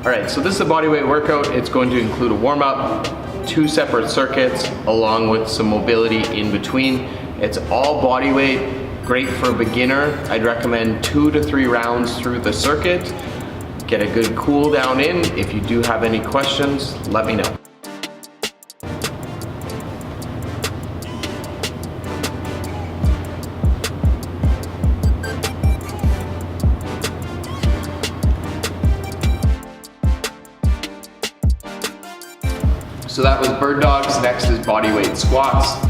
All right, so this is a bodyweight workout. It's going to include a warm-up, 2 separate circuits, along with some mobility in between. It's all bodyweight, great for a beginner. I'd recommend 2 to 3 rounds through the circuit. Get a good cool down in. If you do have any questions, let me know. So that was bird dogs, next is bodyweight squats.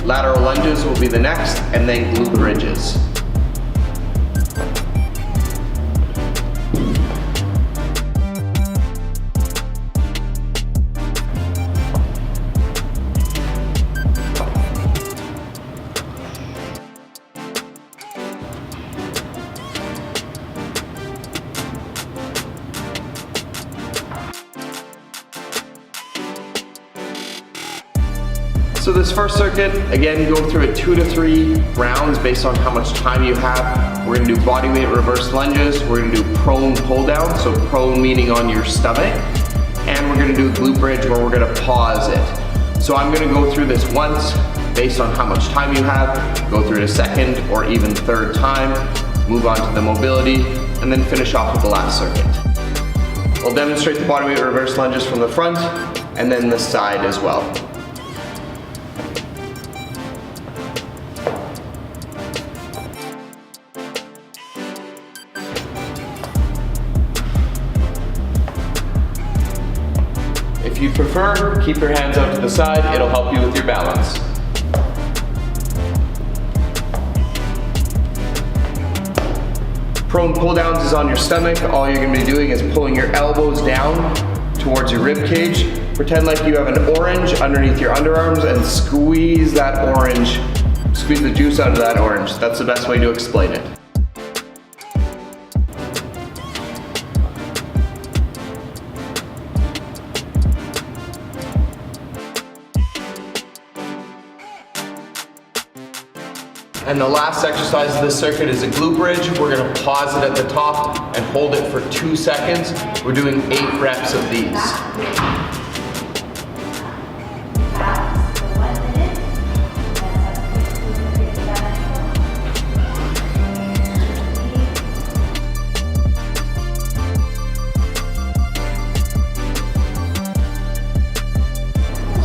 Lateral lunges will be the next, and then glute bridges. So this first circuit, again, go through it 2 to 3 rounds based on how much time you have. We're gonna do bodyweight reverse lunges. We're gonna do prone pull down, so prone meaning on your stomach. And we're gonna do a glute bridge where we're gonna pause it. So I'm gonna go through this once based on how much time you have, go through it a second or even third time, move on to the mobility, and then finish off with the last circuit. I'll demonstrate the bodyweight reverse lunges from the front and then the side as well. If you prefer, keep your hands out to the side. It'll help you with your balance. Prone pull downs is on your stomach. All you're gonna be doing is pulling your elbows down towards your rib cage. Pretend like you have an orange underneath your underarms and squeeze that orange, squeeze the juice out of that orange. That's the best way to explain it. And the last exercise of this circuit is a glute bridge. We're gonna pause it at the top and hold it for 2 seconds. We're doing 8 reps of these.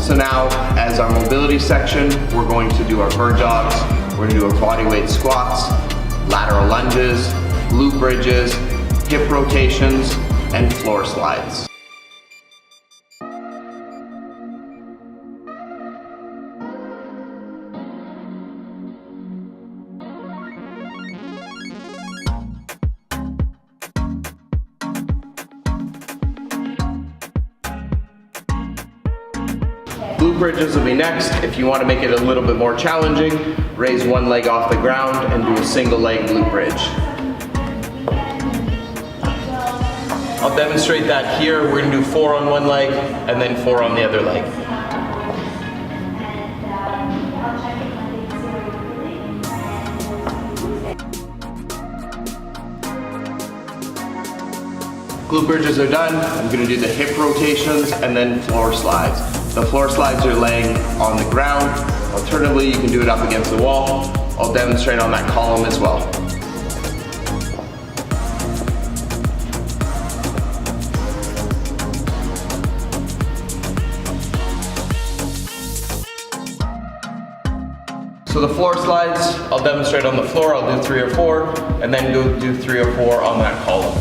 So now, as our mobility section, we're going to do our bird dogs. We're gonna do our bodyweight squats, lateral lunges, glute bridges, hip rotations, and floor slides. Glute bridges will be next. If you want to make it a little bit more challenging, raise one leg off the ground and do a single leg glute bridge. I'll demonstrate that here. We're going to do 4 on one leg and then 4 on the other leg. Glute bridges are done. I'm going to do the hip rotations and then floor slides. The floor slides are laying on the ground. Alternatively, you can do it up against the wall. I'll demonstrate on that column as well. So the floor slides, I'll demonstrate on the floor. I'll do 3 or 4, and then go do 3 or 4 on that column.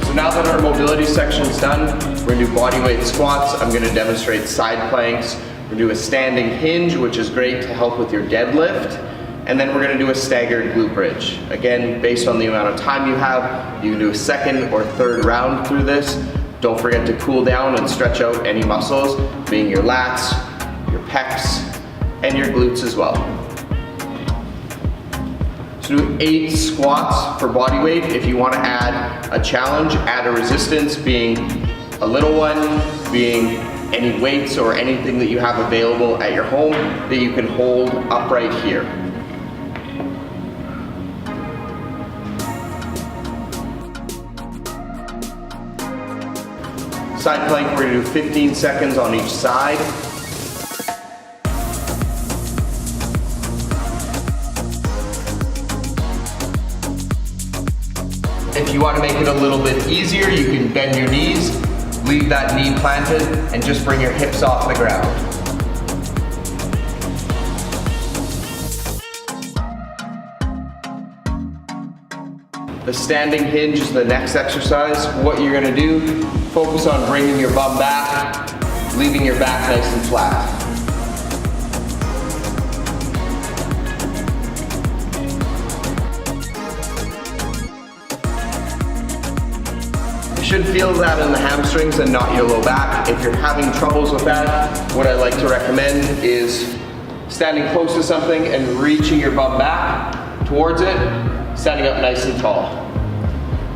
So now that our mobility section is done, we're gonna do bodyweight squats. I'm gonna demonstrate side planks. We're gonna do a standing hinge, which is great to help with your deadlift. And then we're gonna do a staggered glute bridge. Again, based on the amount of time you have, you can do a second or third round through this. Don't forget to cool down and stretch out any muscles, being your lats, your pecs, and your glutes as well. So do 8 squats for body weight. If you want to add a challenge, add a resistance, being a little one, being any weights or anything that you have available at your home that you can hold upright here. Side plank, we're gonna do 15 seconds on each side. If you want to make it a little bit easier, you can bend your knees, leave that knee planted, and just bring your hips off the ground. The standing hinge is the next exercise. What you're gonna do, focus on bringing your bum back, leaving your back nice and flat. You should feel that in the hamstrings and not your low back. If you're having troubles with that, what I like to recommend is standing close to something and reaching your bum back towards it, standing up nice and tall.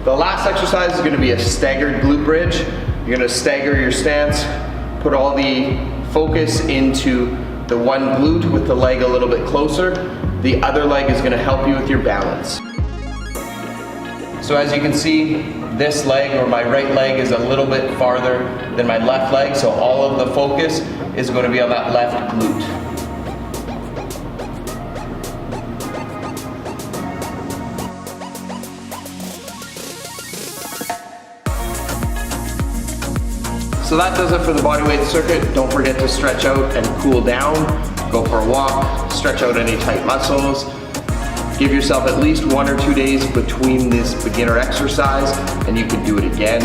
The last exercise is going to be a staggered glute bridge. You're going to stagger your stance, put all the focus into the one glute with the leg a little bit closer. The other leg is going to help you with your balance. So as you can see, this leg, or my right leg, is a little bit farther than my left leg, so all of the focus is going to be on that left glute. So that does it for the bodyweight circuit. Don't forget to stretch out and cool down. Go for a walk, stretch out any tight muscles. Give yourself at least 1 or 2 days between this beginner exercise, and you can do it again.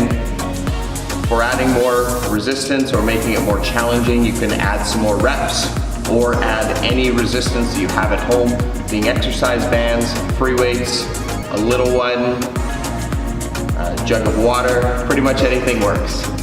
For adding more resistance or making it more challenging, you can add some more reps or add any resistance that you have at home, being exercise bands, free weights, a little one, a jug of water, pretty much anything works.